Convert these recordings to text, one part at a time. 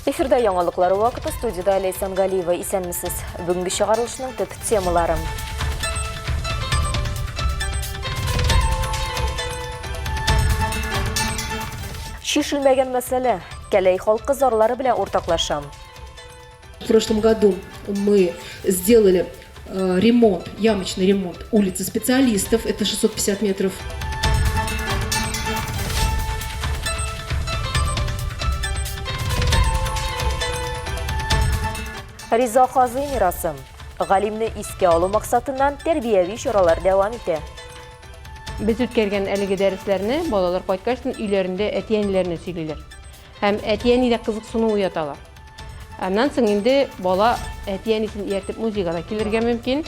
Эфирда яңалыклар вакыты, студияда Лейсан Галиева, исәнмесез. Бүгінгі шығарылышының төп темалары. Шешілмәгән мәсьәлә, Кәләй халкы зарлары белән ортаклашам. В прошлом году мы сделали ремонт, ямочный ремонт улицы специалистов, это 650 метров. Риза Казый мирасы. Галимне искә алу максатыннан тәрбияви чаралар дәвам итә. Biz үткәргән әлеге дәресләрне балалар кайткачтан өйләрендә әтиәниләренә сөйлиләр. Һәм әтиәниләр кызыксыну уяталар. Аннан соң инде бала әтиәнисен ияртеп музейга килергә мөмкин.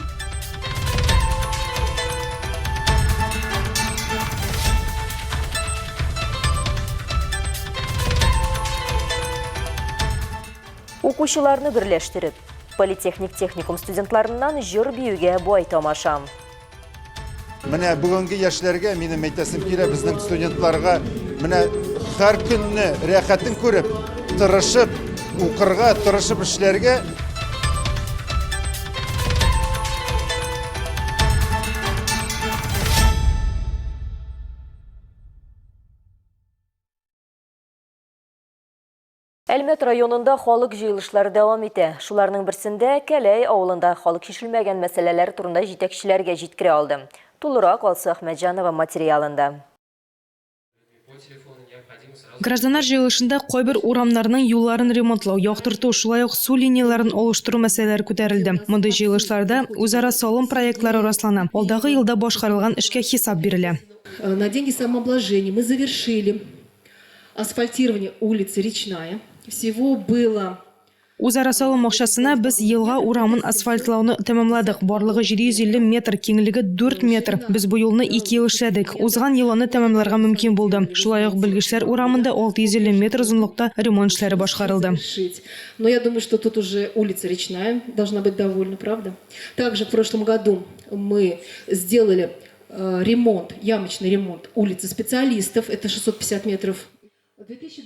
Укучыларны берләштереп, политехник техникум студентларынан җыр биюгә бай тамаша. Менә бүгенге яшьләргә минем әйтәсем килә, безнең студентларга менә һәр көнне рәхәтен күреп, тырышып, укырга, тырышып эшләргә. Әлмәт районында халык җыелышлары дәвам итә. Шуларның берсендә Кәләй авылында халык шешелмәгән мәсьәләләр турында җитәкчеләргә җиткерә алды. Тулырак Алсы Әхмәтҗанова материалында. Гражданнар җыелышында кайбер урамнарның юлларын ремонтлау, яктырту, шулай ук су линияларын алыштыру мәсьәләләре күтәрелде. Мондай җыелышларда үзара салым проектлары раслана. Алдагы елда башкарылган эшкә хисап бирелә. На деньги самообложения мы завершили асфальтирование улицы Речная. Всего было... Үзара салым акчасына без елга урамын асфальтлауны тәмамладык. Барлыгы 750 метр, киңлеге 4 метр. Без бу юлны 2 ел эшләдек. Узган ел аны тәмамларга мөмкин булды. Шулай ук Белгечләр урамында 650 метр озынлыкта ремонт эшләре башкарылды. Но я думаю, что тут уже улица Речная должна быть довольна, правда? Также в прошлом году мы сделали ремонт, ямочный ремонт улицы специалистов, это 650 метров.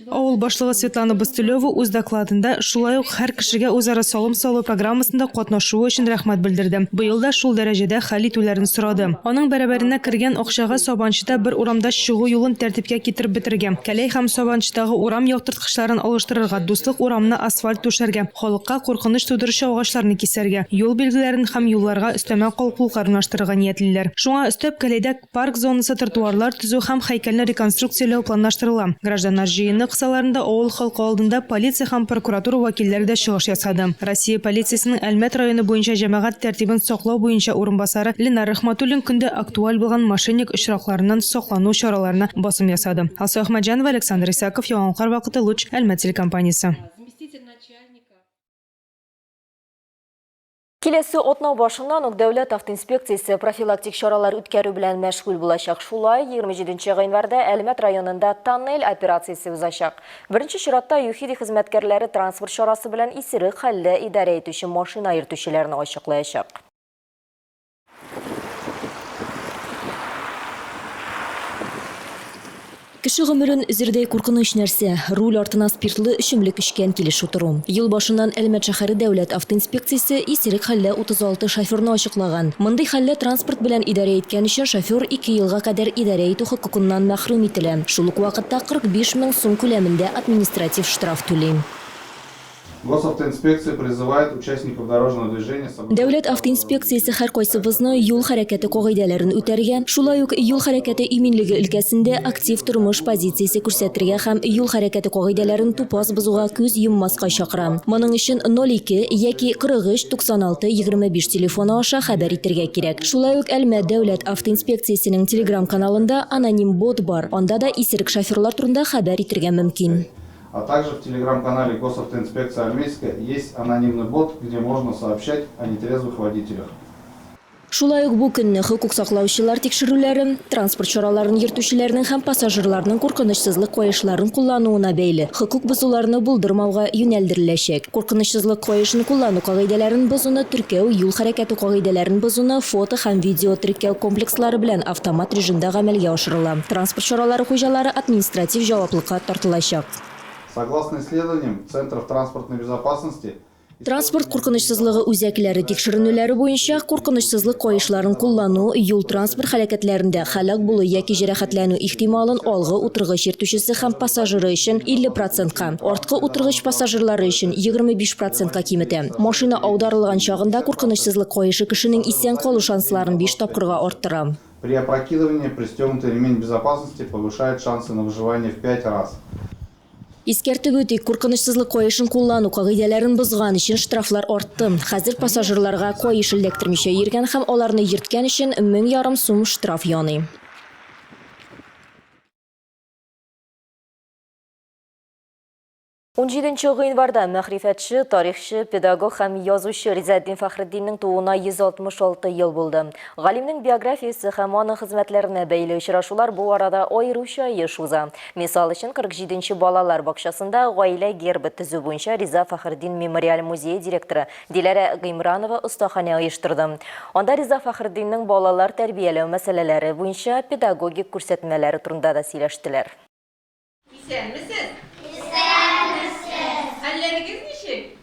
Авыл башлыгы Светлана Бастылева үз докладында шулай ук һәр кешегә үзара салым салу программасында катнашуы өчен рәхмәт белдерде. Быел да шул дәрәҗәдә хәл итүләрен сорады. Аның бәрабәренә кергән акчага Сабанчыда бер урамда чыгу юлын тәртипкә китереп бетергән. Кәләй һәм Сабанчыдагы урам яктырткычларын алыштырырга, дуслык урамны асфальт түшәргә, халыкка куркыныч тудыручы агачларны кисәргә, юл билгеләрен һәм юлларга өстәмә калкулыклар урнаштырырга ниятлиләр. Шуңа өстәп Кәләйдә парк зонасы, тротуарлар төзү һәм һәйкәлне реконструкцияләү планлаштырыла. Гражданнар җыены кысаларында авыл халкы алдында полиция һәм прокуратура вәкилләре дә чыгыш ясады. Россия полициясының Әлмәт районы буенча җәмәгать тәртибен саклау буенча урынбасары Ленар Рахматуллин көндә актуаль булган мошенник очракларыннан саклану чараларына басым ясады. Алсы Әхмәтҗанова, Александр Исаков, Яңалыклар вакыты, Луч, Әлмәт телекомпаниясе. Киләсе атнау башыннан ук Дәүләт автоинспекциясе профилактик чаралар үткәрү белән мәшгуль булачак. Шулай 27 гыйнварда Әлмәт районында тоннель операциясе узачак. Беренче чиратта ЮХИДИ хезмәткәрләре транспорт чарасы белән исерек хәлдә идарә итүче машина йөртүчеләрне ачыклаячак. Кеше гомерен үзердәй куркыныч нәрсә, руль артына спиртлы эчемлек эчкән килеш утыру. Ел башыннан Әлмәт шәһәре дәүләт автоинспекциясе исерек хәлдә 36 шоферны ачыклаган. Мондый хәлдә транспорт белән идарә иткән өчен шофер 2 елга кадәр идарә итү хокукыннан мәхрүм ителә. Шул ук вакытта 45 мең сум күләмендә административ штраф түли. Госавтоинспекция призывает участников дорожного движения... Дәүләт автоинспекциясе һәр кайсыбызны юл хәрәкәте кагыйдәләрен үтәргә, шулай ук юл хәрәкәте иминлеге өлкәсендә актив тормыш позициясе күрсәтергә һәм юл хәрәкәте кагыйдәләрен тупас бозуга күз йоммаска чакыра. Моның өчен 02 яки 43 96 25 телефоны аша хәбәр итәргә кирәк. Шулай ук Әлмәт дәүләт автоинспекциясенең телеграм каналында аноним бот бар. Анда да исерек шоферлар турында хәбәр итәргә мөмкин. А также в телеграм-канале Госавтоинспекция Армейская есть анонимный бот, где можно сообщать о нетрезвых водителях. Шулай ук бу көнне хукук саклаучылар тикшерүләрен, транспорт чараларын йөртүчеләрнең һәм пассажирларның куркынычсызлык каешларын куллануына бәйле. Хукук бозуларны булдырмауга юнәлдереләчәк. Куркынычсызлык каешын куллану кагыйдәләрен бозуны теркәү, юл хәрәкәте кагыйдәләрен бозуны фото һәм видео теркәү комплекслары белән автомат режимда гамәлгә ашырыла. Транспорт чаралары хуҗалары административ җаваплылыкка тартылачак. Согласно исследованиям Центров транспортной безопасности, Транспорт куркынычсызлыгы үзәкләре тикшеренүләре буенча куркынычсызлык каешларын куллану юл транспорт хәрәкәтләрендә һәлак булу яки җәрәхәтләнү ихтималын алгы утыргыч йөртүчесе һәм пассажиры өчен 50%-ка, арткы утыргыч пассажирлары өчен 25%-ка киметә. Машина аударылган чагында куркынычсызлык каешы кешенең исән калу шансларын 5 тапкырга арттыра. при опрокидывании пристегнутый ремень безопасности повышает шансы на выживание в 5 раз. Искәртеп үтик, куркынычсызлык каешын куллану кагыйдәләрен бозган өчен штрафлар артты. Хәзер пассажирларга каеш эләктермичә йөргән һәм аларны йөрткән өчен 1500 сум штраф яный. 17 гыйнварда мәгърифәтче, тарихчы, педагог һәм язучы Ризаэддин Фәхретдиннең тууына 166 ел булды. Галимнең биографиясе һәм аның хезмәтләренә бәйле очрашулар бу арада аеруча еш уза. Мисал өчен 47-нче балалар бакчасында гаилә гербы төзү буенча Риза Фәхретдин мемориаль музее директоры Диләрә Гыймранова остахана оештырды. Анда Риза Фәхретдиннең балалар тәрбияләү мәсьәләләре буенча педагогик күрсәтмәләре турында да сөйләштеләр. Исәнмесез? Хәлләрегез ничек?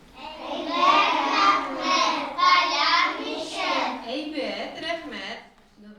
Әйбәт, рәхмәт.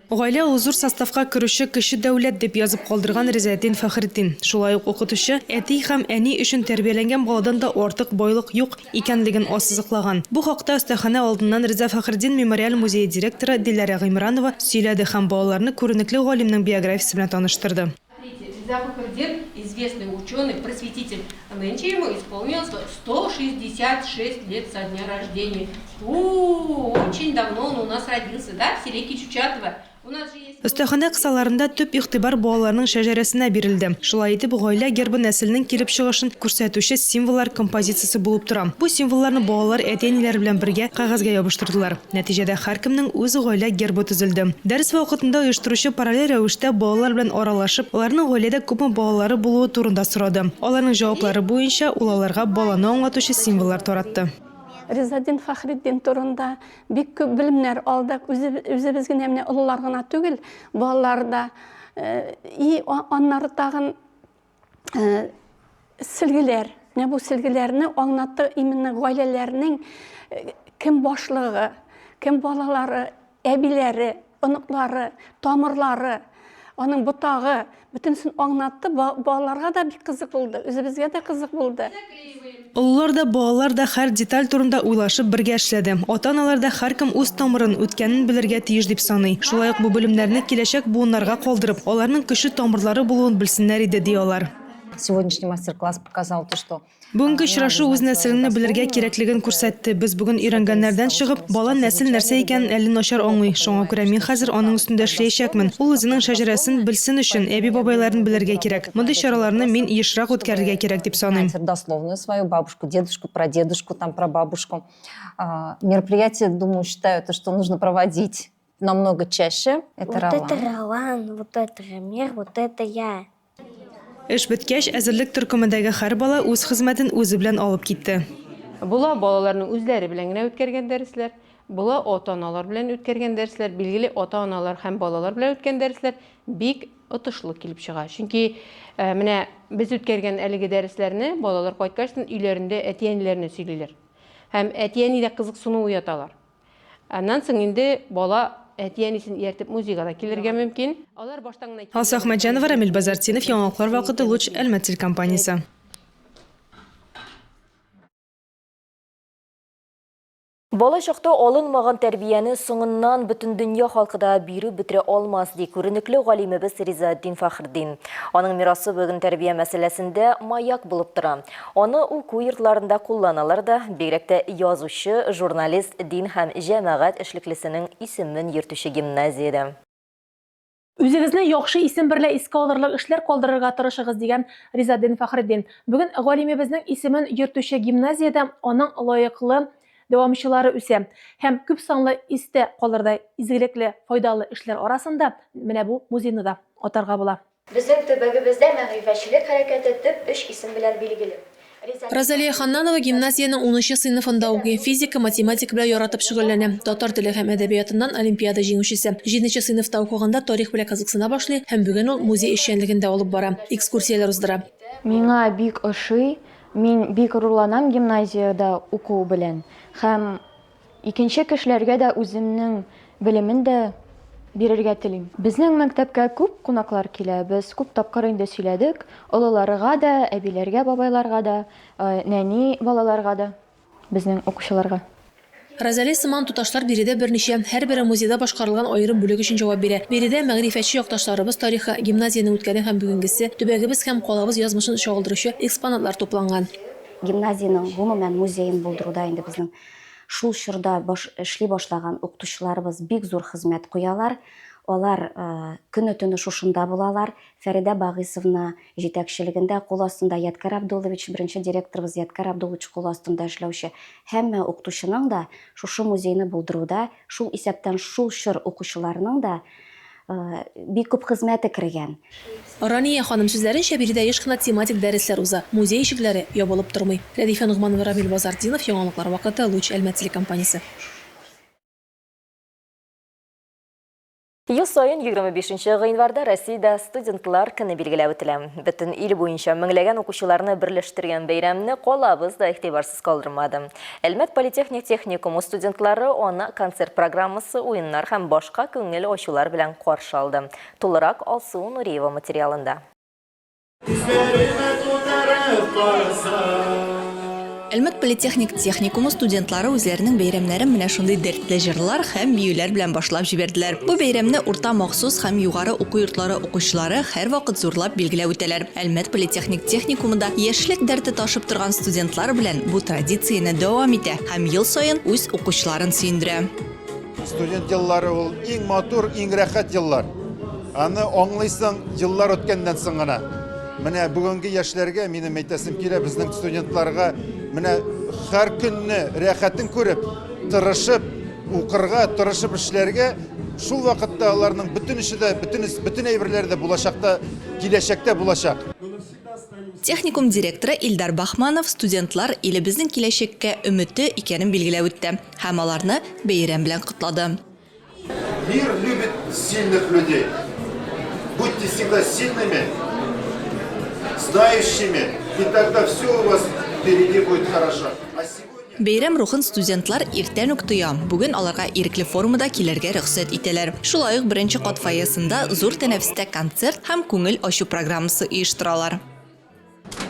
Гаилә ул зур составка керүче кеше дәүләт дип язып калдырган Ризаэддин Фәхретдин. Шулай ук укытучы әти һәм әни өчен тәрбияләнгән баладан да артык байлык юк икәнлеген ассызыклаган. Бу хакта остахана алдыннан Риза Фәхретдин мемориаль музее директоры Диләрә Гыймранова сөйләде һәм балаларны күренекле галимнең биографиясе белән таныштырды. Риза Фәхретдин, известный ученый, просветитель. Нынче ему исполнилось 166 лет со дня рождения. Очень давно он у нас родился, да, в селе Кичучатово. У нас же есть... Остахана кысаларында төп игътибар балаларның шәҗәрәсенә бирелде. Шулай итеп, гаилә гербы нәселнең килеп чыгышын күрсәтүче символлар композициясе булып тора. Бу символларны балалар әти-әниләр белән бергә кагазга ябыштырдылар. Нәтиҗәдә һәркемнең үз гаилә гербы төзелде. Дәрес вакытында оештыручы параллель рәвештә балалар белән аралашып, аларның гаиләдә күпме балалары булуы турында сорады. Аларның җаваплары буенча ул аларга баланы аңлатучы символлар таратты. Ризаэддин Фәхретдин турында бик күп белемнәр алдык. Үзебезгә менә олылар гына түгел, балалар да и аннары тагын силгеләр. Менә бу силгеләрне аңлатты именно гаиләләрнең кем башлыгы, кем балалары, әбиләре, оныклары, тамырлары, аның ботагы, бөтенсен аңлатты. Балаларга да бик кызык булды, үзебезгә дә кызык булды. Олылар да, балалар да һәр деталь турында уйлашып бергә эшләде. Ата-аналар да һәркем үз тамырын, үткәнен белергә тиеш дип саный. Шулай ук бу белемнәрне киләчәк буыннарга калдырып, аларның көчле тамырлары булуын белсеннәр иде ди алар. Сегодняшний мастер-класс показал то, что Бүгенге очрашу үз нәселенне белергә кирәклеген күрсәтте. Без бүген өйрәнгәннәрдән чыгып, бала нәсел нәрсә икәнен әле начар аңлый. Шуңа күрә мин хәзер аның үстендә эшләячәкмен. Ул үзенең шәҗәрәсен белсен өчен әби-бабайларын белергә кирәк. Мондый чараларны мин ешрак үткәрергә кирәк дип саныйм. дословную свою бабушку, дедушку, прадедушку, там прабабушку. Мероприятие, думаю, считаю, то, что нужно проводить намного чаще. Это Вот Ролан. это Ролан, вот это Рамир, вот это я. Эш беткәч, әзерлек төркемендәге һәр бала үз хезмәтен үзе белән алып китте. Була балаларның үзләре белән генә үткәргән дәресләр, була ата-аналар белән үткәргән дәресләр, билгеле ата-аналар һәм балалар белән үткән дәресләр бик отышлы килеп чыга. Чөнки менә без үткәргән әлеге дәресләрне балалар кайткачтан өйләрендә әти-әниләренә сөйлиләр. Һәм әти-әни дә кызыксыну уяталар. Аннан соң инде бала әти-әнисен ияртеп музейга да килергә мөмкин. Алар баштан гына Алса Әхмәтҗанова, Рамил Базартинов, Яңаклар вакыты, Луч, Әлмәт компаниясе. Бала чакта алынмаган тәрбияне соңыннан бөтен дөнья халкыда бирү бетерә алмас ди күренекле галимебез Ризаэддин Фәхретдин. Аның мирасы бүген тәрбия мәсьәләсендә маяк булып тора. Аны уку йортларында кулланалар да, бигрәк тә язучы, журналист, дин һәм җәмәгать эшлеклесенең исемен йөртүче гимназиядә. Үзегезне яхшы исем берлә искә алырлык эшләр калдырырга тырышыгыз дигән Ризаэддин Фәхретдин. Бүген галимебезнең исемен йөртүче гимназиядә аның лаеклы дәвамчылары үсә. Һәм күп санлы истә калырдай изгелекле, файдалы эшләр арасында менә бу музейны да атарга була. Безнең төбәгебездә мәгърифәтчелек хәрәкәте төп эш исем белән билгеле. Розалия Ханнанова гимназияның 10 сыйныфында укый. Физика, математика белән яратып шөгыльләнә. Татар теле һәм әдәбиятыннан олимпиада җиңүчесе. 7 сыйныфта укыганда тарих белән кызыксына башлый һәм бүген ул музей эшчәнлегендә алып бара. Экскурсияләр уздыра. Миңа бик ошый. Мин бик руланам гимназияда уку белән. Һәм икенче кешеләргә дә үземнең белемен дә бирергә телим. Безнең мәктәпкә күп кунаклар килә. Без күп тапкыр инде сөйләдек. Олыларга да, әбиләргә, бабайларга да, нәни балаларга да, безнең укучыларга. Розалия сыман туташлар биредә берничә, һәрбере музейда башкарылган аерым бүлек өчен җавап бирә. Биредә мәгърифәтче якташларыбыз тарихы, гимназияның үткәне һәм бүгенгесе, төбәгебез һәм калабыз язмышын чагылдыручы экспонатлар тупланган. Гимназияның гомумән музейын булдыруда инде безнең шул чорда эшли башлаган укытучыларыбыз бик зур хезмәт куялар. Алар көне-төне шушында булалар. Фәридә Багыйсовна җитәкчелегендә кул астында Яткар Абдулович, беренче директорыбыз Яткар Абдулович кул астында эшләүче. Һәммә укытучының да шушы музейны булдыруда, шул исәптән шул чор укучыларның да бик күп хезмәте кергән. Рания ханым сүзләренчә, биредә еш кына тематик дәресләр уза. Музей ишекләре ябылып тормый. Рәдифә Нугманова, Рамил Базардинов, яңалыклар вакыты, Луч Әлмәт телекомпаниясе. Ел сайын 25 гыйнварда Россиядә студентлар көне билгеләп үтелә. Бөтен ил буенча меңләгән укучыларны берләштергән бәйрәмне калабыз да игътибарсыз калдырмады. Әлмәт политехник техникумы студентлары аны концерт программасы, уеннар һәм башка күңел ачулар белән каршы алды. Тулырак Алсу Нуриева материалында. Әлмәт политехник техникумы студентлары үзләренең бәйрәмнәрен менә шундый дәртле җырлар һәм биюләр белән башлап җибәрделәр. Бу бәйрәмне урта махсус һәм югары уку йортлары укучылары һәрвакыт зурлап билгеләп үтәләр. Әлмәт политехник техникумында яшьлек дәрте ташып торган студентлар белән бу традицияне дәвам итә һәм ел саен үз укучыларын сөендерә. Студент еллары ул иң матур, иң рәхәт еллар. Аны аңлыйсың еллар үткәннән соң гына. Менә бүгенге яшьләргә минем әйтәсем килә, безнең студентларга менә һәр көнне рәхәтен күреп, тырышып, укырга, тырышып эшләргә, шул вакытта аларның бөтен эше дә, бөтен әйберләре дә булачакта, киләчәктә булачак. Техникум директоры Илдар Бахманов студентлар илебезнең киләчәккә өмете икәнен билгеләп үтте һәм аларны бәйрәм белән котлады. Мир любит сильных людей. Будьте всегда сильными, знающими, и тогда все у вас впереди будет хорошо. Бәйрәм рухын студентлар иртән үк тоя. Бүген аларга ирекле формада килергә рөхсәт итәләр. Шулай ук беренче кат фойесында зур тәнәфестә концерт һәм күңел ачу программасы оештыралар.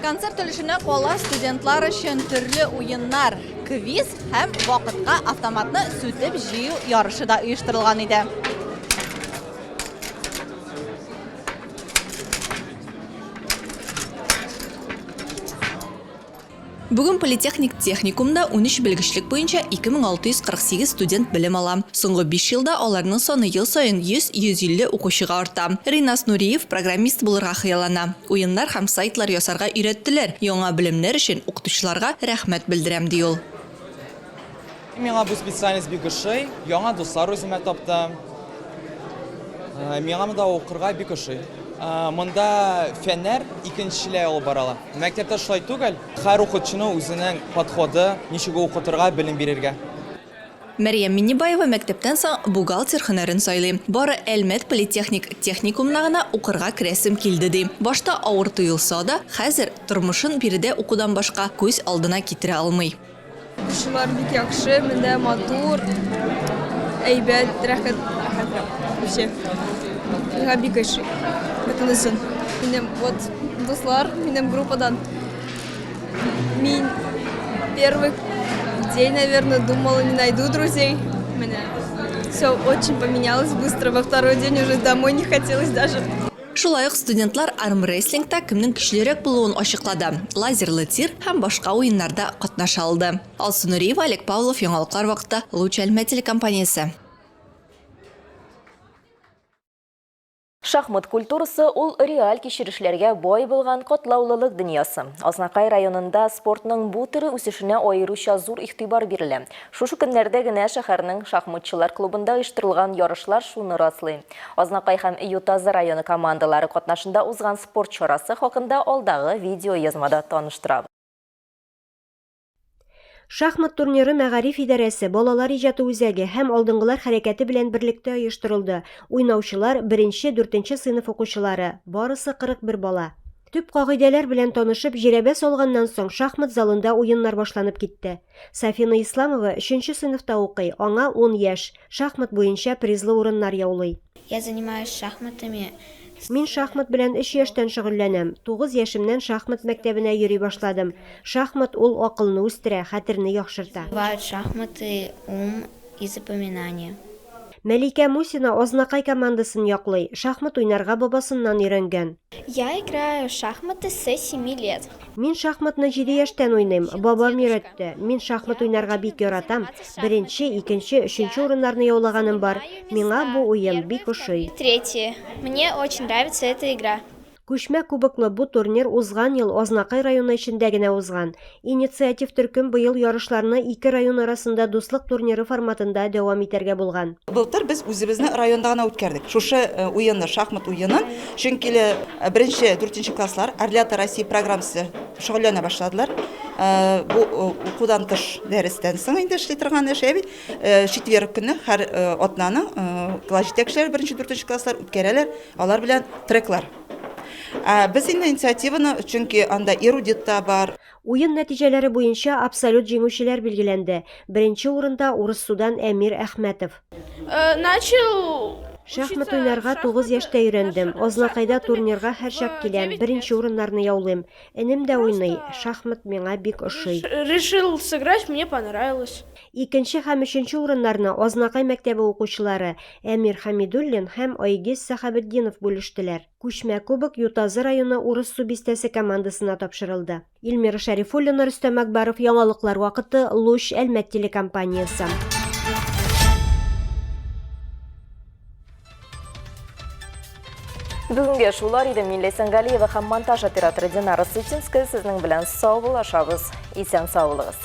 Концерт өлешенә кала студентлар өчен төрле уеннар, квиз һәм вакытка автоматны сүтеп җыю ярышы да оештырылган иде. Бүген политехник техникумда 13 белгечлек буенча 2648 студент белем ала. Соңгы 5 елда аларның саны ел саен 100-150 укучыга арта. Ринас Нуриев программист булырга хыяллана. Уеннар һәм сайтлар ясарга өйрәттеләр. Яңа белемнәр өчен укытучыларга рәхмәт белдерәм ди ул. Миңа бу специальность бик ошый. Яңа дуслар үземә таптым. Миңа монда укырга бик ошый. Монда фәннәр икенчеләй алып баралар. Мәктәптә шулай түгел, һәр укытучының үзенең подходы, ничек укытырга, белем бирергә. Мәрьям Миннибаева мәктәптән соң бухгалтер һөнәрен сайлый. Бары Әлмәт политехник техникумына гына укырга керәсем килде ди. Башта авыр тоелса да, хәзер тормышын биредә укудан башка күз алдына китерә алмый. Укучылар бик яхшы, монда матур, әйбәт, рәхәт. Миңа бик ошый. Минем вот дуслар, минем группадан. Мин первый день, наверное, думала, не найду друзей. Все очень поменялось быстро. Во второй день уже домой не хотелось даже. Шулай ук студентлар армрестлингта кемнең көчлерәк булуын ачыклады. Лазерлы тир һәм башка уеннарда катнаша алды. Алсу Нуриева, Олег Павлов, яңалыклар вакыты, Луч Әлмәт телекомпаниясе. Шахмат культурасы ул реаль кичерешләргә бай булган катлаулылык дөньясы. Азнакай районында спортның бу төрі үсешенә аеруча зур игътибар бирелә. Шушы көннәрдә генә шәһәрнең шахматчылар клубында оештырылган ярышлар шуны раслый. Азнакай һәм Ютазы районы командалары катнашында узган спорт чарасы хакында алдагы видео язмада таныштырабыз. Шахмат турниры Мәгариф идарәсе, балалар иҗаты үзәге һәм алдынгылар хәрәкәте белән берлектә оештырылды. Уйнаучылар 1-4 сыйныф укучылары, барысы 41 бала. Төп кагыйдәләр белән танышып, җирәбә салганнан соң шахмат залында уеннар башланып китте. Сафина Исламова 3-нче сыйныфта укый, аңа 10 яшь. Шахмат буенча призлы урыннар яулый. Я занимаюсь шахматами. Мин шахмат белән 3 яшьтән шөгыльләнәм. 9 яшемнән шахмат мәктәбенә йөри башладым. Шахмат ул акылны үстерә, хәтерне яхшырта. Шахматы ум и запоминание. Мәликә Мусина Азнакай командасын яклый. Шахмат уйнарга бабасыннан өйрәнгән. Я играю в шахматы с 7 лет. Мин шахматны 7 яшьтән уйныйм. Бабам өйрәтте. Мин шахмат уйнарга бик яратам. 1-нче, 2-нче, 3-нче урыннарны яулаганым бар. Миңа бу уен бик ошый. Третье. Мне очень нравится эта игра. Күчмә кубоклы бу турнир узган ел Азнакай районы эчендә генә узган. Инициатив төркем быел ярышларны 2 район арасында дуслык турниры форматында дәвам итәргә булган. Былтыр без үзебезне районда гына үткәрдек. Шушы уенны, шахмат уенын, чөнки 1-4 класслар Орлята Россия программасы шөгыльләнә башладылар. Бу укудан тыш дәрестән соң инде эшли торган эш бит. Четверг көнне һәр атнаның класс җитәкчеләре 1-4 класслар үткәрәләр. Алар белән треклар. Без инде инициативаны, чөнки анда эрудитта бар. Уен нәтиҗәләре буенча абсолют җиңүчеләр билгеләнде. 1-нче урында Урыссудан Әмир Әхмәтов. Шахмат уйнарга 9 яшьтә өйрәндем. Азнакайда турнирга һәр чак киләм. 1-нче урыннарны яулыйм. Энем дә уйный. Шахмат миңа бик ошый. Решил сыграть, мне понравилось. 2-нче һәм 3-нче урыннарны Азнакай мәктәбе укучылары Әмир Хамидуллин һәм Айгиз Сахабетдинов бүлештеләр. Күчмә кубок Ютазы районы Урыссу бистәсе командасына тапшырылды. Илмира Шәрифуллина, Рөстәм Әкбаров, яңалыклар вакыты, Луч Әлмәт телекомпаниясе. Бүгінге шулар иде. Милли Сәнгалиева һәм монтаж операторы Динара Сытинская сезнең белән сау булашабыз. Исән сау булыгыз.